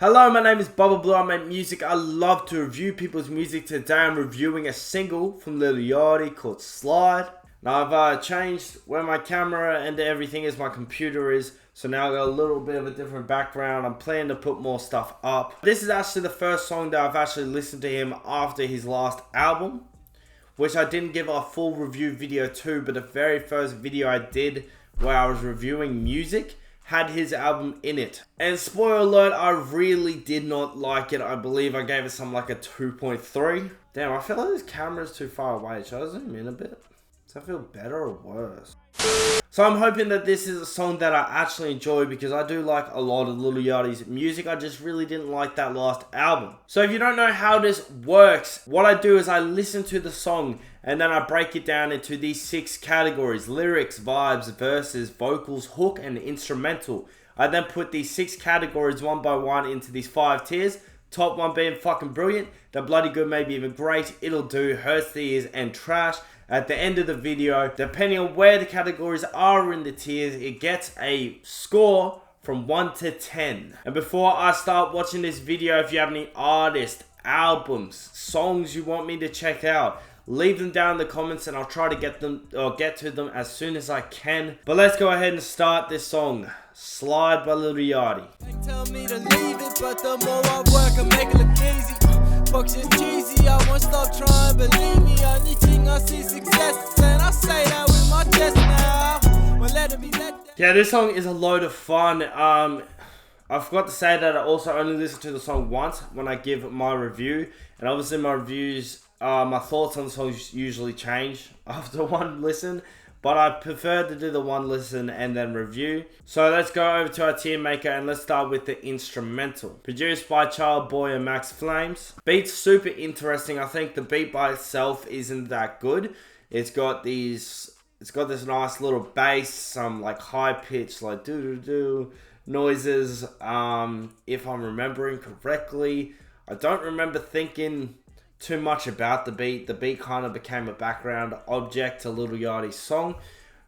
Hello, my name is Bubba Blue. I make music. I love to review people's music. Today I'm reviewing a single from Lil Yachty called Slide. Now I've changed where my camera and everything is, my computer is. So now I've got a little bit of a different background. I'm planning to put more stuff up. This is actually the first song that I've actually listened to him after his last album, which I didn't give a full review video to, but the very first video I did where I was reviewing music had his album in it. And spoiler alert, I really did not like it. I believe I gave it something like a 2.3. Damn, I feel like this camera's too far away. Should I zoom in a bit? Does that feel better or worse? So I'm hoping that this is a song that I actually enjoy, because I do like a lot of Lil Yachty's music. I just really didn't like that last album. So if you don't know how this works, what I do is I listen to the song and then I break it down into these 6 categories: lyrics, vibes, verses, vocals, hook, and instrumental. I then put these 6 categories one by one into these 5 tiers. Top one being fucking brilliant, the bloody good, maybe even great, it'll do, hurts the ears, and trash. At the end of the video, depending on where the categories are in the tiers, it gets a score from 1 to 10. And before I start watching this video, if you have any artists, albums, songs you want me to check out, leave them down in the comments and I'll try to get to them as soon as I can. But let's go ahead and start this song. Slide by Lil Yachty. They tell me to leave it, but the more I work, I make it look easy. Fuck shit cheesy, I won't stop trying, believe me. Anything I see success, and I say that with my chest now. Well, let it be yeah, this song is a load of fun. I forgot to say that I also only listen to the song once when I give my review. And obviously my reviews, my thoughts on the songs usually change after one listen. But I prefer to do the one listen and then review. So let's go over to our tier maker and let's start with the instrumental. Produced by Child Boy and Max Flames. Beat's super interesting. I think the beat by itself isn't that good. It's got this nice little bass, some like high pitch like doo-doo-doo noises. If I'm remembering correctly, I don't remember thinking too much about the beat. The beat kind of became a background object to Lil Yachty's song.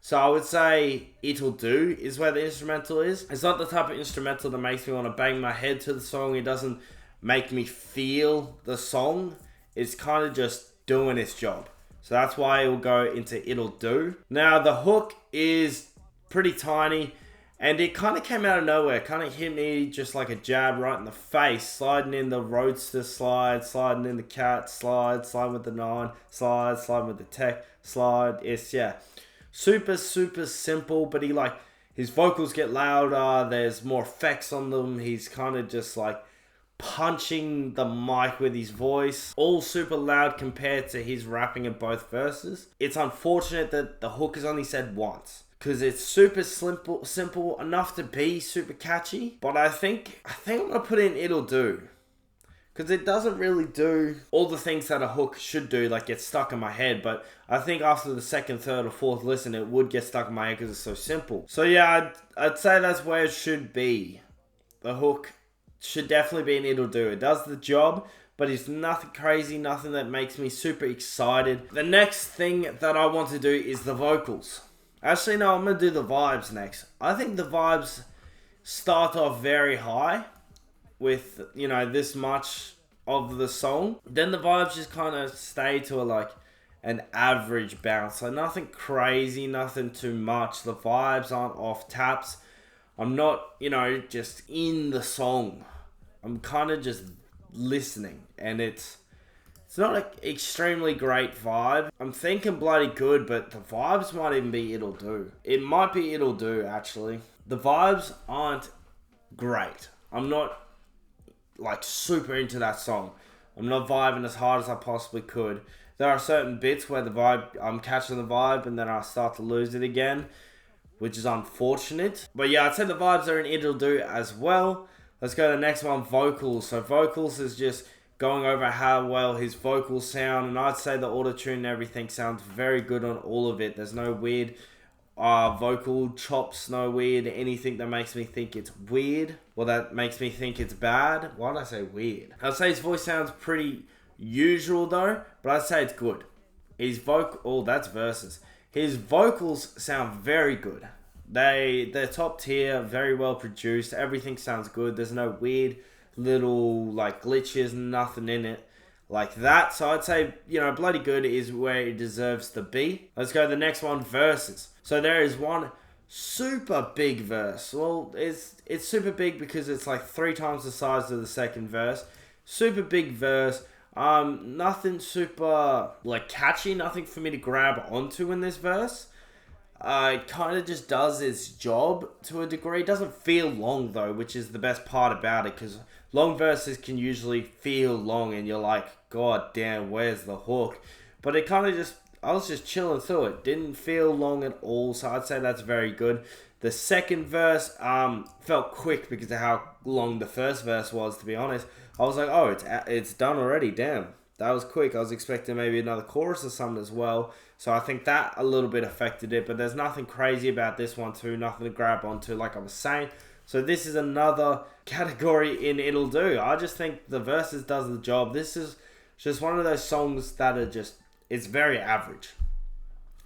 So I would say It'll Do is where the instrumental is. It's not the type of instrumental that makes me want to bang my head to the song. It doesn't make me feel the song. It's kind of just doing its job. So that's why it will go into It'll Do. Now the hook is pretty tiny, and it kind of came out of nowhere. Kind of hit me just like a jab right in the face. Sliding in the Roadster slide, sliding in the Cat slide, sliding with the 9, sliding with the Tech slide. It's, yeah, super simple, but his vocals get louder. There's more effects on them. He's kind of just like punching the mic with his voice. All super loud compared to his rapping in both verses. It's unfortunate that the hook is only said once, because it's super simple enough to be super catchy. But I think I'm going to put in It'll Do, because it doesn't really do all the things that a hook should do, like get stuck in my head. But I think after the second, third, or fourth listen, it would get stuck in my head because it's so simple. So yeah, I'd say that's where it should be. The hook should definitely be an It'll Do. It does the job, but it's nothing crazy, nothing that makes me super excited. The next thing that I want to do is the vocals. Actually, no, I'm going to do the vibes next. I think the vibes start off very high with, this much of the song. Then the vibes just kind of stay to an average bounce. So nothing crazy, nothing too much. The vibes aren't off taps. I'm not, just in the song. I'm kind of just listening, and it's not an extremely great vibe. I'm thinking bloody good, but the vibes might even be It'll Do. It might be It'll Do, actually. The vibes aren't great. I'm not super into that song. I'm not vibing as hard as I possibly could. There are certain bits where I'm catching the vibe, and then I start to lose it again, which is unfortunate. But yeah, I'd say the vibes are in It'll Do as well. Let's go to the next one, vocals. So vocals is just going over how well his vocals sound, and I'd say the auto-tune and everything sounds very good on all of it. There's no weird vocal chops, no weird anything that makes me think it's weird, or that makes me think it's bad. Why did I say weird? I'd say his voice sounds pretty usual though, but I'd say it's good. His that's verses. His vocals sound very good. They're top tier, very well produced. Everything sounds good. There's no weird little like glitches, nothing in it like that. So I'd say, you know, bloody good is where it deserves to be. Let's go to the next one, verses. So there is one super big verse. Well, it's super big because it's like 3 times the size of the second verse. Super big verse. Nothing super like catchy, nothing for me to grab onto in this verse. It kind of just does its job to a degree. It doesn't feel long though, which is the best part about it, because long verses can usually feel long and you're like, God damn, where's the hook? But it kind of just, I was just chilling through it. Didn't feel long at all, so I'd say that's very good. The second verse felt quick because of how long the first verse was, to be honest. I was like, oh, it's done already, damn. That was quick. I was expecting maybe another chorus or something as well. So I think that a little bit affected it. But there's nothing crazy about this one too. Nothing to grab onto, like I was saying. So this is another category in It'll Do. I just think the verses does the job. This is just one of those songs that are just, it's very average.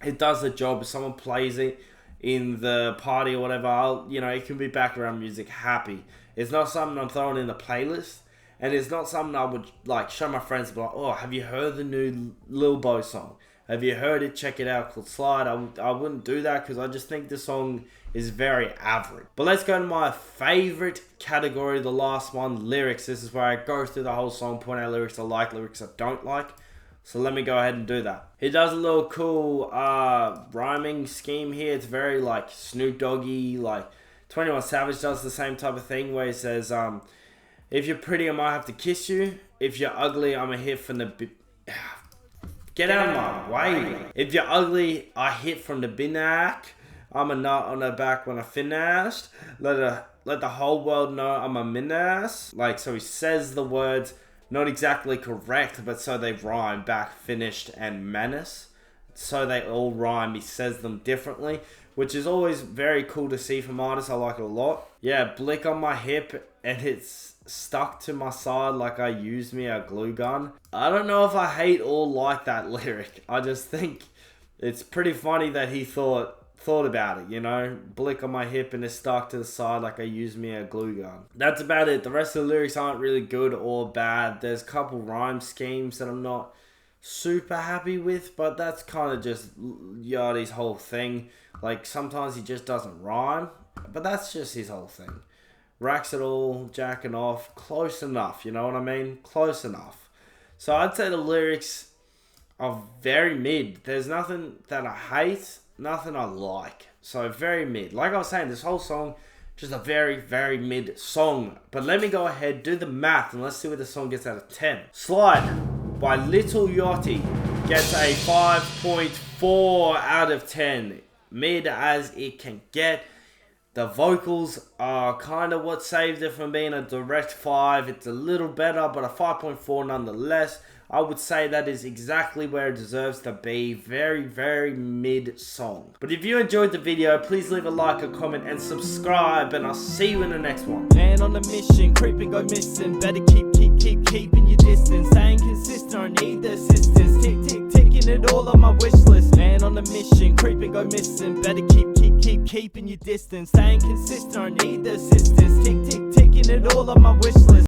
It does the job. If someone plays it in the party or whatever, it can be background music, happy. It's not something I'm throwing in the playlist. And it's not something I would like show my friends, like, oh, have you heard the new Lil Bo song? Have you heard it? Check it out, called Slide. I wouldn't do that because I just think the song is very average. But let's go to my favorite category, the last one, lyrics. This is where I go through the whole song, point out lyrics I like, lyrics I don't like. So let me go ahead and do that. He does a little cool rhyming scheme here. It's very like Snoop Doggy, like 21 Savage does the same type of thing where he says, if you're pretty, I might have to kiss you. If you're ugly, I'm a hit from the... Get out of my way. If you're ugly, I hit from the binac. I'm a nut on her back when I finished. Let the whole world know I'm a menace. Like, so he says the words not exactly correct, but so they rhyme, back, finished, and menace. So they all rhyme. He says them differently, which is always very cool to see from artists. I like it a lot. Yeah, blick on my hip, and it's stuck to my side like I used me a glue gun. I don't know if I hate or like that lyric. I just think it's pretty funny that he thought about it, Blick on my hip and it's stuck to the side like I used me a glue gun. That's about it. The rest of the lyrics aren't really good or bad. There's a couple rhyme schemes that I'm not super happy with, but that's kind of just Yachty's whole thing. Like, sometimes he just doesn't rhyme, but that's just his whole thing. Racks it all, jacking off, close enough, you know what I mean? Close enough. So I'd say the lyrics are very mid. There's nothing that I hate, nothing I like. So very mid. Like I was saying, this whole song, just a very, very mid song. But let me go ahead, do the math, and let's see what the song gets out of 10. Slide by Lil Yachty gets a 5.4 out of 10. Mid as it can get. The vocals are kind of what saved it from being a direct 5. It's a little better, but a 5.4 nonetheless. I would say that is exactly where it deserves to be. Very, very mid song. But if you enjoyed the video, please leave a like, a comment, and subscribe. And I'll see you in the next one. Man on a mission, creeping, go missing. Better keeping your distance. Staying consistent, don't need the assistance. Ticking it all on my wish list. Man on a mission, creeping, go missing. Better keeping your distance. Staying consistent, don't need the assistance. Ticking it all on my wish list.